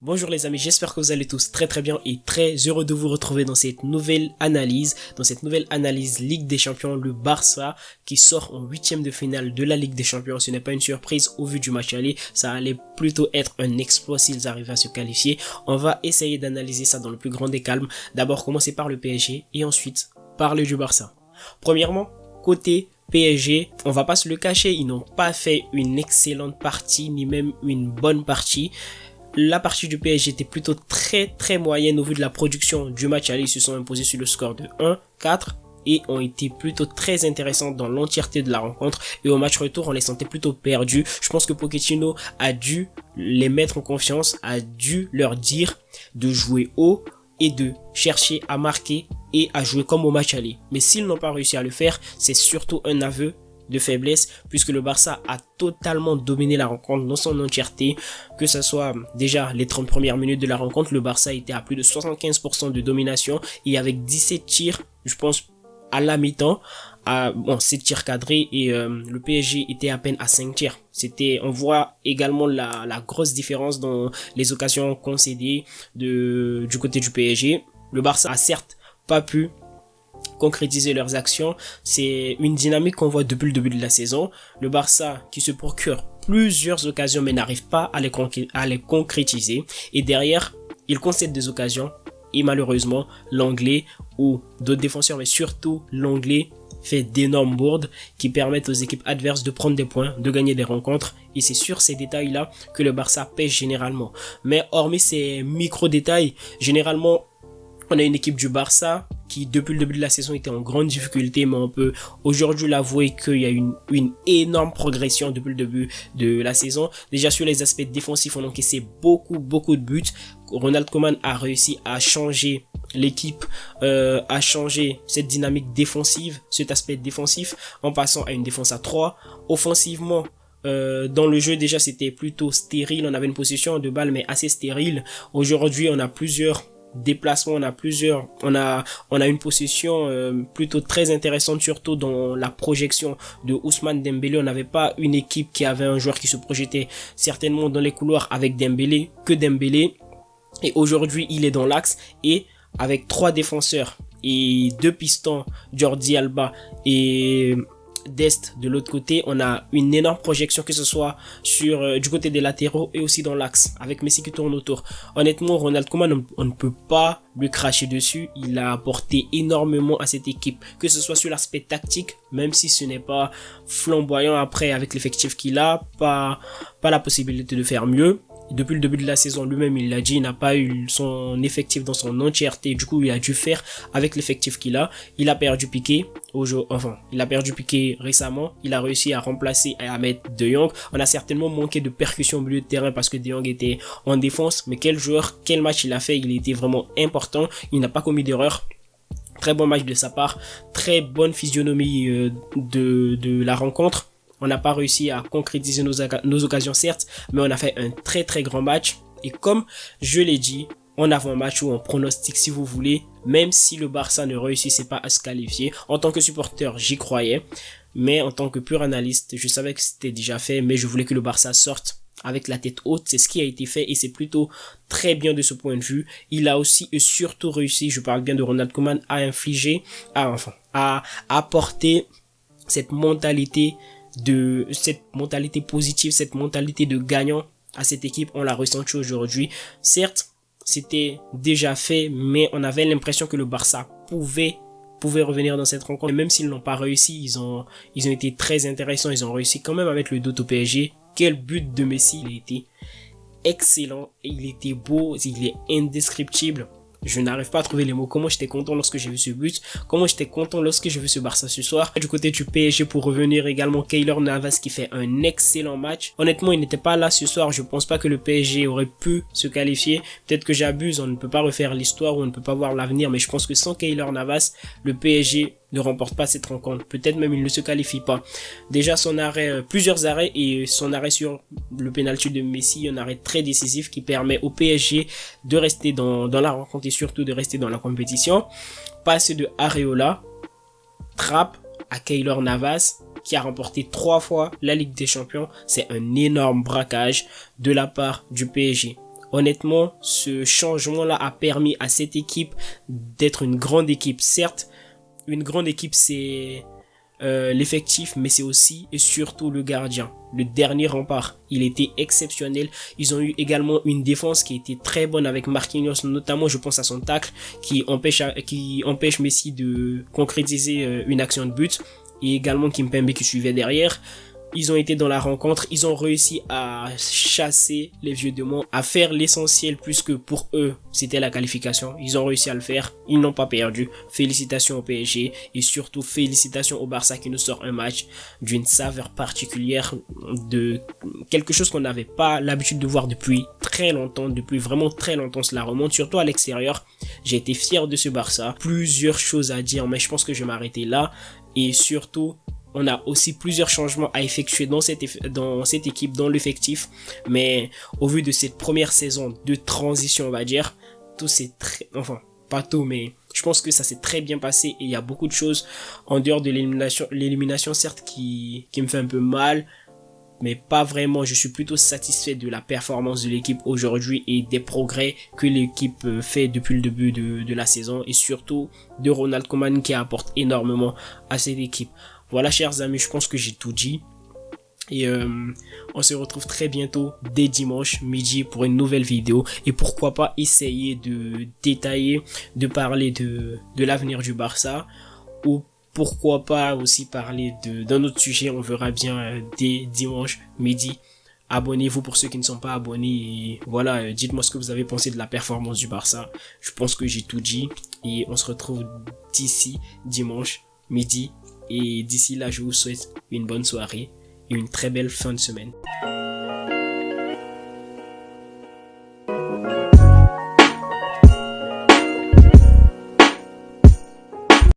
Bonjour les amis, j'espère que vous allez tous très bien et très heureux de vous retrouver dans cette nouvelle analyse, Ligue des Champions, le Barça qui sort en huitième de finale de la Ligue des Champions. Ce n'est pas une surprise au vu du match aller, ça allait plutôt être un exploit s'ils arrivaient à se qualifier. On va essayer d'analyser ça dans le plus grand des calmes. D'abord commencer par le PSG et ensuite parler du Barça. Premièrement, côté PSG, on va pas se le cacher, ils n'ont pas fait une excellente partie ni même une bonne partie. La partie du PSG était plutôt très moyenne au vu de la production du match aller. Ils se sont imposés sur le score de 1-4 et ont été plutôt très intéressants dans l'entièreté de la rencontre. Et au match retour, on les sentait plutôt perdus. Je pense que Pochettino a dû les mettre en confiance, a dû leur dire de jouer haut et de chercher à marquer et à jouer comme au match aller. Mais s'ils n'ont pas réussi à le faire, c'est surtout un aveu de faiblesse puisque le Barça a totalement dominé la rencontre dans son entièreté, que ce soit déjà les 30 premières minutes de la rencontre, le Barça était à plus de 75% de domination et avec 17 tirs, je pense à la mi-temps, 7 tirs cadrés et le PSG était à peine à 5 tirs. On voit également la grosse différence dans les occasions concédées du côté du PSG. Le Barça a certes pas pu concrétiser leurs actions. C'est une dynamique qu'on voit depuis le début de la saison. Le Barça qui se procure plusieurs occasions mais n'arrive pas à les concrétiser. Et derrière, il concède des occasions. Et malheureusement, l'anglais ou d'autres défenseurs, mais surtout l'anglais, fait d'énormes bourdes qui permettent aux équipes adverses de prendre des points, de gagner des rencontres. Et c'est sur ces détails-là que le Barça pêche généralement. Mais hormis ces micro-détails, généralement, on a une équipe du Barça qui depuis le début de la saison était en grande difficulté, mais on peut aujourd'hui l'avouer qu'il y a une énorme progression depuis le début de la saison. Déjà sur les aspects défensifs, on a encaissé beaucoup de buts. Ronald Koeman a réussi à changer l'équipe, a changé cette dynamique défensive, cet aspect défensif, en passant à une défense à 3. Offensivement, dans le jeu déjà c'était plutôt stérile, on avait une possession de balle mais assez stérile. Aujourd'hui on a plusieurs déplacements, on a une possession plutôt très intéressante, surtout dans la projection de Ousmane Dembélé. On n'avait pas une équipe qui avait un joueur qui se projetait certainement dans les couloirs avec Dembélé, que Dembélé, et aujourd'hui il est dans l'axe et avec 3 défenseurs et 2 pistons, Jordi Alba et Dest de l'autre côté, on a une énorme projection, que ce soit sur du côté des latéraux et aussi dans l'axe avec Messi qui tourne autour. Honnêtement, Ronald Koeman, on ne peut pas lui cracher dessus. Il a apporté énormément à cette équipe, que ce soit sur l'aspect tactique, même si ce n'est pas flamboyant après avec l'effectif qu'il a, pas la possibilité de faire mieux. Depuis le début de la saison, lui-même il l'a dit, il n'a pas eu son effectif dans son entièreté, du coup il a dû faire avec l'effectif qu'il a. Il a perdu Piqué récemment, il a réussi à remplacer et à mettre De Jong. On a certainement manqué de percussion au milieu de terrain parce que De Jong était en défense, mais quel match il a fait, il était vraiment important, il n'a pas commis d'erreur. Très bon match de sa part, très bonne physionomie de la rencontre. On n'a pas réussi à concrétiser nos occasions certes, mais on a fait un très grand match. Et comme je l'ai dit, en avant-match ou en pronostic si vous voulez, même si le Barça ne réussissait pas à se qualifier, en tant que supporter j'y croyais, mais en tant que pur analyste, je savais que c'était déjà fait, mais je voulais que le Barça sorte avec la tête haute. C'est ce qui a été fait et c'est plutôt très bien de ce point de vue. Il a aussi et surtout réussi, je parle bien de Ronald Koeman, à apporter cette mentalité positive, cette mentalité de gagnant à cette équipe. On l'a ressenti aujourd'hui. Certes, c'était déjà fait, mais on avait l'impression que le Barça pouvait revenir dans cette rencontre. Et même s'ils n'ont pas réussi, ils ont été très intéressants. Ils ont réussi quand même à mettre le dos au PSG. Quel but de Messi, il a été excellent, il était beau, il est indescriptible. Je n'arrive pas à trouver les mots. Comment j'étais content lorsque j'ai vu ce but. Comment j'étais content lorsque j'ai vu ce Barça ce soir. Du côté du PSG, pour revenir également, Keylor Navas qui fait un excellent match. Honnêtement, il n'était pas là ce soir. Je pense pas que le PSG aurait pu se qualifier. Peut-être que j'abuse. On ne peut pas refaire l'histoire ou on ne peut pas voir l'avenir. Mais je pense que sans Keylor Navas, le PSG ne remporte pas cette rencontre. Peut-être même il ne se qualifie pas. Déjà son arrêt, plusieurs arrêts et son arrêt sur le penalty de Messi, un arrêt très décisif qui permet au PSG de rester dans la rencontre et surtout de rester dans la compétition. Passe de Areola, trappe à Keylor Navas qui a remporté 3 fois la Ligue des Champions. C'est un énorme braquage de la part du PSG. honnêtement, ce changement-là a permis à cette équipe d'être une grande équipe. Certes, une grande équipe, c'est l'effectif, mais c'est aussi et surtout le gardien, le dernier rempart. Il était exceptionnel. Ils ont eu également une défense qui était très bonne avec Marquinhos, notamment je pense à son tacle qui empêche Messi de concrétiser une action de but, et également Kimpembe qui suivait derrière. Ils ont été dans la rencontre, ils ont réussi à chasser les vieux démons, à faire l'essentiel puisque pour eux c'était la qualification. Ils ont réussi à le faire, ils n'ont pas perdu. Félicitations au PSG et surtout félicitations au Barça qui nous sort un match d'une saveur particulière, de quelque chose qu'on n'avait pas l'habitude de voir depuis très longtemps, depuis vraiment très longtemps. Cela remonte surtout à l'extérieur. J'ai été fier de ce Barça. Plusieurs choses à dire, mais je pense que je vais m'arrêter là. Et surtout, on a aussi plusieurs changements à effectuer dans cette équipe, dans l'effectif. Mais au vu de cette première saison de transition, on va dire, tout c'est très... Enfin, pas tout, mais je pense que ça s'est très bien passé. Et il y a beaucoup de choses en dehors de l'élimination certes, qui me fait un peu mal. Mais pas vraiment, je suis plutôt satisfait de la performance de l'équipe aujourd'hui et des progrès que l'équipe fait depuis le début de la saison. Et surtout de Ronald Koeman qui apporte énormément à cette équipe. Voilà chers amis, je pense que j'ai tout dit. Et on se retrouve très bientôt dès dimanche midi pour une nouvelle vidéo. Et pourquoi pas essayer de détailler, de parler de l'avenir du Barça. Ou pourquoi pas aussi parler d'un autre sujet, on verra bien dès dimanche midi. Abonnez-vous pour ceux qui ne sont pas abonnés. Et voilà, dites-moi ce que vous avez pensé de la performance du Barça. Je pense que j'ai tout dit. Et on se retrouve d'ici dimanche midi. Et d'ici là, je vous souhaite une bonne soirée et une très belle fin de semaine.